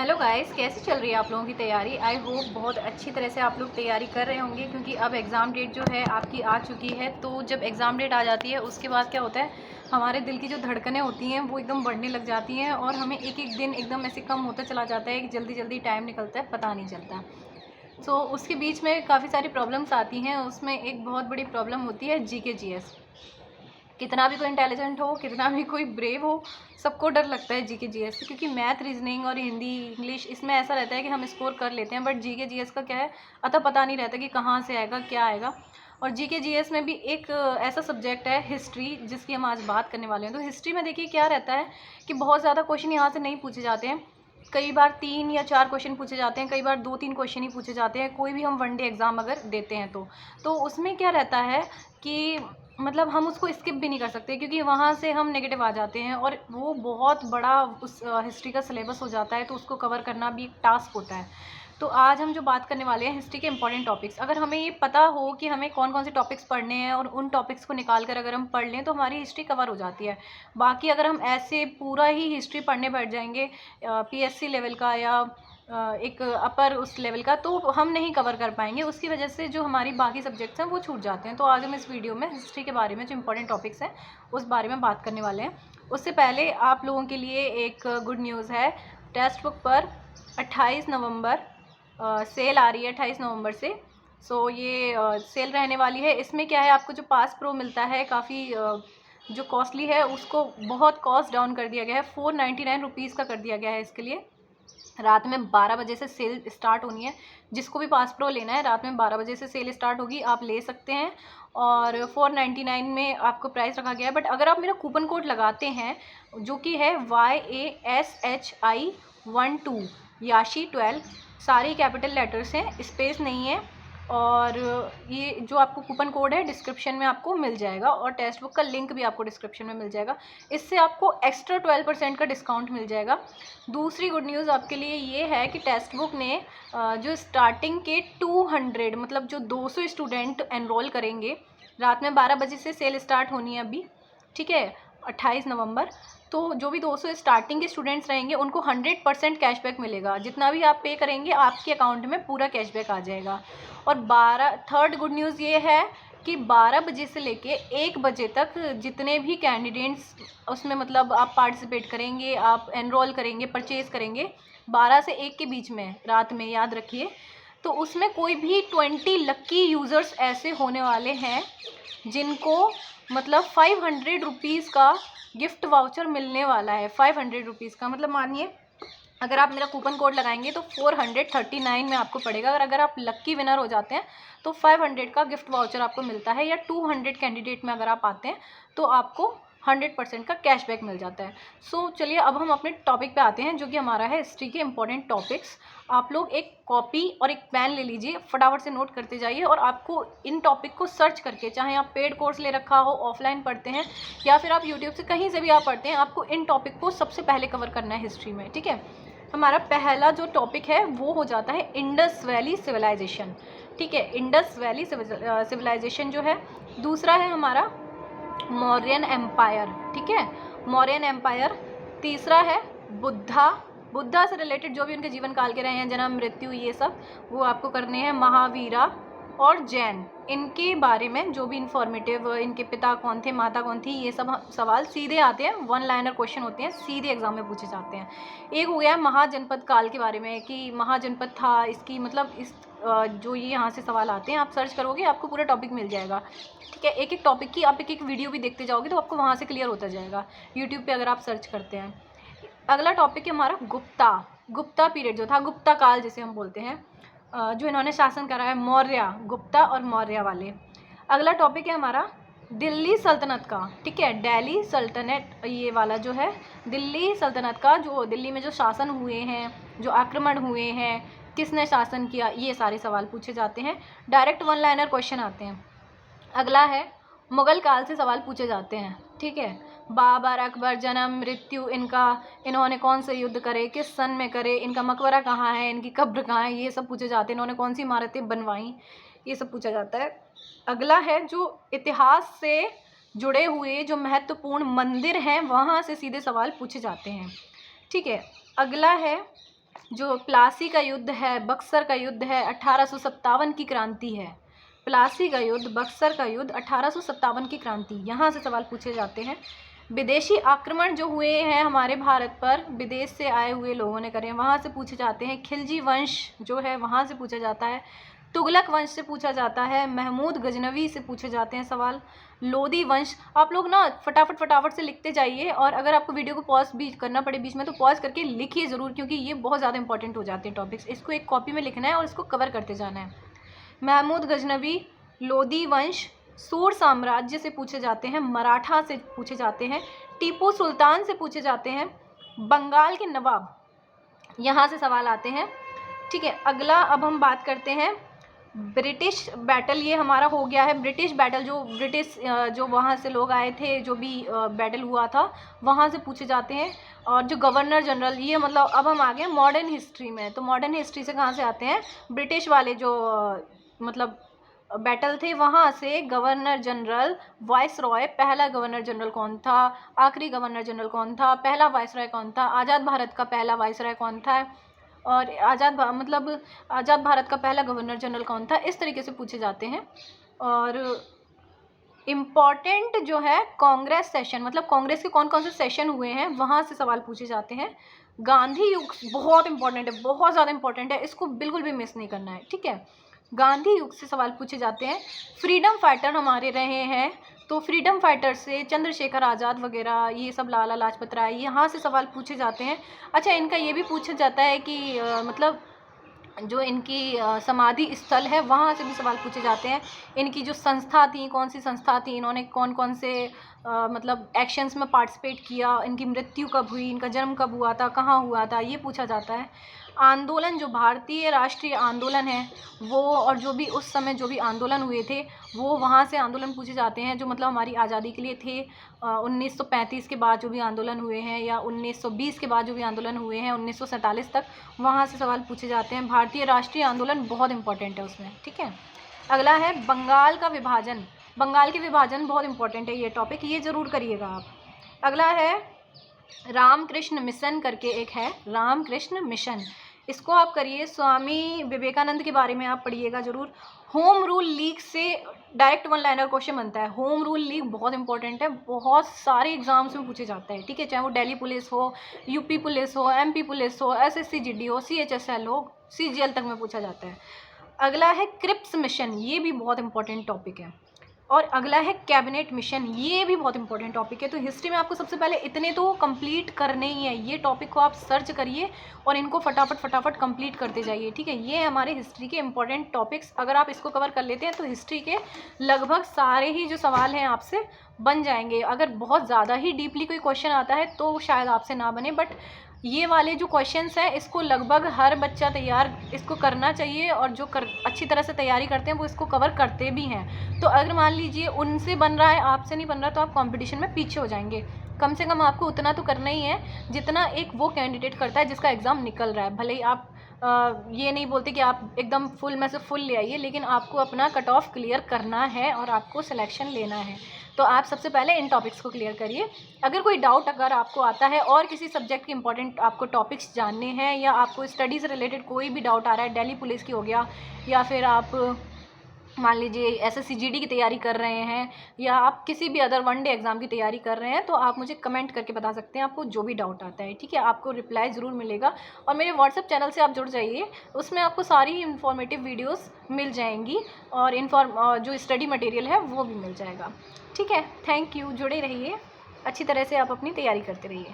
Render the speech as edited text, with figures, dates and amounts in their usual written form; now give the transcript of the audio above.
Hello guys, कैसी चल रही है आप लोगों की तैयारी। आई होप बहुत अच्छी तरह से आप लोग तैयारी कर रहे होंगे, क्योंकि अब एग्ज़ाम डेट जो है आपकी आ चुकी है। तो जब एग्ज़ाम डेट आ जाती है उसके बाद क्या होता है, हमारे दिल की जो धड़कनें होती हैं वो एकदम बढ़ने लग जाती हैं और हमें एक एक दिन एकदम ऐसे कम होता चला जाता है कि जल्दी जल्दी टाइम निकलता है, पता नहीं चलता। सो उसके बीच में काफ़ी सारी प्रॉब्लम्स आती हैं। उसमें एक बहुत बड़ी प्रॉब्लम होती है GK GS। कितना भी कोई इंटेलिजेंट हो, कितना भी कोई ब्रेव हो, सबको डर लगता है जीके जीएस से, क्योंकि मैथ, रीजनिंग और हिंदी, इंग्लिश इसमें ऐसा रहता है कि हम स्कोर कर लेते हैं, बट जीके जीएस का क्या है, अतः पता नहीं रहता कि कहाँ से आएगा, क्या आएगा। और जीके जीएस में भी एक ऐसा सब्जेक्ट है हिस्ट्री, जिसकी हम आज बात करने वाले हैं। तो हिस्ट्री में देखिए क्या रहता है कि बहुत ज़्यादा क्वेश्चन यहाँ से नहीं पूछे जाते हैं। कई बार 3 या 4 क्वेश्चन पूछे जाते हैं, कई बार 2-3 क्वेश्चन ही पूछे जाते हैं, कोई भी हम वनडे एग्ज़ाम अगर देते हैं तो उसमें क्या रहता है कि मतलब हम उसको स्किप भी नहीं कर सकते, क्योंकि वहाँ से हम नेगेटिव आ जाते हैं और वो बहुत बड़ा उस हिस्ट्री का सिलेबस हो जाता है, तो उसको कवर करना भी एक टास्क होता है। तो आज हम जो बात करने वाले हैं हिस्ट्री के इंपॉर्टेंट टॉपिक्स, अगर हमें ये पता हो कि हमें कौन कौन से टॉपिक्स पढ़ने हैं और उन टॉपिक्स को निकाल कर अगर हम पढ़ लें तो हमारी हिस्ट्री कवर हो जाती है। बाकी अगर हम ऐसे पूरा ही हिस्ट्री पढ़ने बैठ जाएंगे PSC लेवल का या एक अपर उस लेवल का, तो हम नहीं कवर कर पाएंगे। उसकी वजह से जो हमारी बाकी सब्जेक्ट्स हैं वो छूट जाते हैं। तो आज हम इस वीडियो में हिस्ट्री के बारे में जो इंपॉर्टेंट टॉपिक्स हैं उस बारे में बात करने वाले हैं। उससे पहले आप लोगों के लिए एक गुड न्यूज़ है। टेक्स्ट बुक पर 28 नवंबर सेल आ रही है, 28 नवंबर से। सो ये सेल रहने वाली है। इसमें क्या है, आपको जो पास प्रो मिलता है काफ़ी जो कॉस्टली है उसको बहुत कॉस्ट डाउन कर दिया गया है, 499 रुपीज़ का कर दिया गया है। इसके लिए रात में 12 बजे से सेल स्टार्ट होनी है। जिसको भी पास प्रो लेना है रात में 12 बजे से सेल स्टार्ट होगी, आप ले सकते हैं। और 499 में आपको प्राइस रखा गया है। बट अगर आप मेरा कूपन कोड लगाते हैं जो कि है YASHI12 याशी 12, सारे कैपिटल लेटर्स हैं, स्पेस नहीं है। और ये जो आपको कूपन कोड है डिस्क्रिप्शन में आपको मिल जाएगा, और टेक्स्ट बुक का लिंक भी आपको डिस्क्रिप्शन में मिल जाएगा। इससे आपको एक्स्ट्रा 12% का डिस्काउंट मिल जाएगा। दूसरी गुड न्यूज़ आपके लिए ये है कि टेक्स्ट बुक ने जो स्टार्टिंग के 200 मतलब जो 200 स्टूडेंट एनरोल करेंगे, रात में 12 बजे से सेल स्टार्ट होनी है अभी, ठीक है, 28 नवंबर। तो जो भी 200 स्टार्टिंग के स्टूडेंट्स रहेंगे उनको 100% कैशबैक मिलेगा। जितना भी आप पे करेंगे आपके अकाउंट में पूरा कैशबैक आ जाएगा। और थर्ड गुड न्यूज़ ये है कि 12 बजे से लेके 1 बजे तक जितने भी कैंडिडेट्स उसमें मतलब आप पार्टिसिपेट करेंगे, आप एनरोल करेंगे, परचेज़ करेंगे 12 से 1 के बीच में रात में, याद रखिए। तो उसमें कोई भी 20 लक्की यूज़र्स ऐसे होने वाले हैं जिनको मतलब 500 रुपीज़ का गिफ्ट वाउचर मिलने वाला है। 500 रुपीज़ का मतलब मानिए अगर आप मेरा कूपन कोड लगाएंगे तो 439 में आपको पड़ेगा। और अगर आप लक्की विनर हो जाते हैं तो 500 का गिफ्ट वाउचर आपको मिलता है, या 200 कैंडिडेट में अगर आप आते हैं तो आपको 100% का कैशबैक मिल जाता है। सो चलिए अब हम अपने टॉपिक पे आते हैं, जो कि हमारा है हिस्ट्री के इंपॉर्टेंट टॉपिक्स। आप लोग एक कॉपी और एक पेन ले लीजिए, फटाफट से नोट करते जाइए। और आपको इन टॉपिक को सर्च करके, चाहे आप पेड कोर्स ले रखा हो, ऑफलाइन पढ़ते हैं, या फिर आप यूट्यूब से कहीं से भी आप पढ़ते हैं, आपको इन टॉपिक को सबसे पहले कवर करना है हिस्ट्री में, ठीक है। हमारा पहला जो टॉपिक है वो हो जाता है इंडस वैली सिविलाइजेशन, ठीक है, इंडस वैली सिविलाइजेशन जो है। दूसरा है हमारा मौर्यन एम्पायर, ठीक है, मौर्यन एम्पायर। तीसरा है बुद्धा, बुद्धा से रिलेटेड जो भी उनके जीवन काल के रहे हैं, जन्म, मृत्यु, ये सब वो आपको करने हैं। महावीरा और जैन, इनके बारे में जो भी इंफॉर्मेटिव, इनके पिता कौन थे, माता कौन थी, ये सब सवाल सीधे आते हैं, वन लाइनर क्वेश्चन होते हैं, सीधे एग्जाम में पूछे जाते हैं। एक हो गया महाजनपद काल के बारे में कि महाजनपद था, इसकी मतलब इस जो ये यहाँ से सवाल आते हैं, आप सर्च करोगे आपको पूरा टॉपिक मिल जाएगा, ठीक है। एक एक टॉपिक की आप एक एक वीडियो भी देखते जाओगे तो आपको वहाँ से क्लियर होता जाएगा, यूट्यूब पे अगर आप सर्च करते हैं। अगला टॉपिक है हमारा गुप्ता, गुप्ता पीरियड जो था, गुप्ता काल जिसे हम बोलते हैं, जो इन्होंने शासन करा है, मौर्य, गुप्ता और मौर्य वाले। अगला टॉपिक है हमारा दिल्ली सल्तनत का, ठीक है, दिल्ली सल्तनत, ये वाला जो है दिल्ली सल्तनत का, जो दिल्ली में जो शासन हुए हैं, जो आक्रमण हुए हैं, किसने शासन किया, ये सारे सवाल पूछे जाते हैं। डायरेक्ट वन लाइनर क्वेश्चन आते हैं। अगला है मुग़ल काल से सवाल पूछे जाते हैं, ठीक है। बाबर, अकबर, जन्म, मृत्यु, इनका, इन्होंने कौन से युद्ध करे, किस सन में करे, इनका मकबरा कहाँ है, इनकी कब्र कहाँ है, ये सब पूछे जाते हैं। इन्होंने कौन सी इमारतें बनवाई, ये सब पूछा जाता है। अगला है जो इतिहास से जुड़े हुए जो महत्वपूर्ण मंदिर हैं, वहाँ से सीधे सवाल पूछे जाते हैं, ठीक है। अगला है जो प्लासी का युद्ध है, बक्सर का युद्ध है, 1857 की क्रांति है। प्लासी का युद्ध, बक्सर का युद्ध, 1857 की क्रांति, यहाँ से सवाल पूछे जाते हैं। विदेशी आक्रमण जो हुए हैं हमारे भारत पर, विदेश से आए हुए लोगों ने करे, वहाँ से पूछे जाते हैं। खिलजी वंश जो है वहाँ से पूछा जाता है। तुगलक वंश से पूछा जाता है। महमूद गजनवी से पूछे जाते हैं सवाल। लोदी वंश। आप लोग ना फटाफट से लिखते जाइए, और अगर आपको वीडियो को पॉज भी करना पड़े बीच में तो पॉज करके लिखिए ज़रूर, क्योंकि ये बहुत ज़्यादा इंपॉर्टेंट हो जाते हैं टॉपिक्स। इसको एक कॉपी में लिखना है और इसको कवर करते जाना है। महमूद गजनवी, लोदी वंश, सूर साम्राज्य से पूछे जाते हैं। मराठा से पूछे जाते हैं। टीपू सुल्तान से पूछे जाते हैं। बंगाल के नवाब, यहाँ से सवाल आते हैं। ठीक है, अगला अब हम बात करते हैं ब्रिटिश बैटल। ये हमारा हो गया है ब्रिटिश बैटल, जो ब्रिटिश जो वहाँ से लोग आए थे, जो भी बैटल हुआ था वहाँ से पूछे जाते हैं। और जो गवर्नर जनरल, ये मतलब अब हम आ गए मॉडर्न हिस्ट्री में। तो मॉडर्न हिस्ट्री से कहाँ से आते हैं? ब्रिटिश वाले जो मतलब बैटल थे वहाँ से गवर्नर जनरल, वाइस रॉय, पहला गवर्नर जनरल कौन था, आखिरी गवर्नर जनरल कौन था, पहला वाइस रॉय कौन था, आज़ाद भारत का पहला वाइस रॉय कौन था, और आज़ाद भारत का पहला गवर्नर जनरल कौन था, इस तरीके से पूछे जाते हैं। और इम्पॉर्टेंट जो है कांग्रेस सेशन, मतलब कांग्रेस के कौन कौन से सेशन हुए हैं वहाँ से सवाल पूछे जाते हैं। गांधी युग बहुत इंपॉर्टेंट है, बहुत ज़्यादा इंपॉर्टेंट है, इसको बिल्कुल भी मिस नहीं करना है। ठीक है, गांधी युग से सवाल पूछे जाते हैं। फ्रीडम फाइटर हमारे रहे हैं, तो फ्रीडम फाइटर से चंद्रशेखर आज़ाद वगैरह, ये सब, लाला लाजपत राय, यहाँ से सवाल पूछे जाते हैं। अच्छा, इनका ये भी पूछा जाता है कि मतलब जो इनकी समाधि स्थल है वहाँ से भी सवाल पूछे जाते हैं। इनकी जो संस्था थी, कौन सी संस्था थी, इन्होंने कौन कौन से मतलब एक्शंस में पार्टिसिपेट किया, इनकी मृत्यु कब हुई, इनका जन्म कब हुआ था, कहाँ हुआ था, ये पूछा जाता है। आंदोलन, जो भारतीय राष्ट्रीय आंदोलन है वो, और जो भी उस समय जो भी आंदोलन हुए थे वो, वहाँ से आंदोलन पूछे जाते हैं, जो मतलब हमारी आज़ादी के लिए थे। 1935 के बाद जो भी आंदोलन हुए हैं, या 1920 के बाद जो भी आंदोलन हुए हैं 1947 तक, वहाँ से सवाल पूछे जाते हैं। भारतीय राष्ट्रीय आंदोलन बहुत इंपॉर्टेंट है उसमें। ठीक है, अगला है बंगाल का विभाजन। बंगाल के विभाजन बहुत इंपॉर्टेंट है ये टॉपिक, ये ज़रूर करिएगा आप। अगला है रामकृष्ण मिशन करके एक है, रामकृष्ण मिशन, इसको आप करिए। स्वामी विवेकानंद के बारे में आप पढ़िएगा ज़रूर। होम रूल लीग से डायरेक्ट 1 लाइनर क्वेश्चन बनता है। होम रूल लीग बहुत इंपॉर्टेंट है, बहुत सारे एग्जाम्स में पूछे जाता है। ठीक है, चाहे वो दिल्ली पुलिस हो, यूपी पुलिस हो, एमपी पुलिस हो, एसएससी जीडी हो, सीएचएसएल हो, सीजीएल तक में पूछा जाता है। अगला है क्रिप्स मिशन, ये भी बहुत इंपॉर्टेंट टॉपिक है। और अगला है कैबिनेट मिशन, ये भी बहुत इंपॉर्टेंट टॉपिक है। तो हिस्ट्री में आपको सबसे पहले इतने तो कंप्लीट करने ही है। ये टॉपिक को आप सर्च करिए और इनको फटाफट कंप्लीट करते जाइए। ठीक है, ये हमारे हिस्ट्री के इंपॉर्टेंट टॉपिक्स, अगर आप इसको कवर कर लेते हैं तो हिस्ट्री के लगभग सारे ही जो सवाल हैं आपसे बन जाएंगे। अगर बहुत ज़्यादा ही डीपली कोई क्वेश्चन आता है तो शायद आपसे ना बने, बट ये वाले जो क्वेश्चंस हैं इसको लगभग हर बच्चा तैयार इसको करना चाहिए, और जो अच्छी तरह से तैयारी करते हैं वो इसको कवर करते भी हैं। तो अगर मान लीजिए उनसे बन रहा है, आपसे नहीं बन रहा, तो आप कंपटीशन में पीछे हो जाएंगे। कम से कम आपको उतना तो करना ही है जितना एक वो कैंडिडेट करता है जिसका एग्ज़ाम निकल रहा है। भले ही आप ये नहीं बोलते कि आप एकदम फुल में से फुल ले आइए, लेकिन आपको अपना कट ऑफ क्लियर करना है और आपको सिलेक्शन लेना है। तो आप सबसे पहले इन टॉपिक्स को क्लियर करिए। अगर कोई डाउट अगर आपको आता है और किसी सब्जेक्ट के इंपॉर्टेंट आपको टॉपिक्स जानने हैं, या आपको स्टडी से रिलेटेड कोई भी डाउट आ रहा है, दिल्ली पुलिस की हो गया, या फिर आप मान लीजिए एसएससी जीडी की तैयारी कर रहे हैं, या आप किसी भी अदर 1 डे एग्ज़ाम की तैयारी कर रहे हैं, तो आप मुझे कमेंट करके बता सकते हैं आपको जो भी डाउट आता है। ठीक है, आपको रिप्लाई ज़रूर मिलेगा। और मेरे व्हाट्सएप चैनल से आप जुड़ जाइए, उसमें आपको सारी इंफॉर्मेटिव वीडियोस मिल जाएंगी, और जो स्टडी मटेरियल है वो भी मिल जाएगा। ठीक है, थैंक यू, जुड़े रहिए, अच्छी तरह से आप अपनी तैयारी करते रहिए।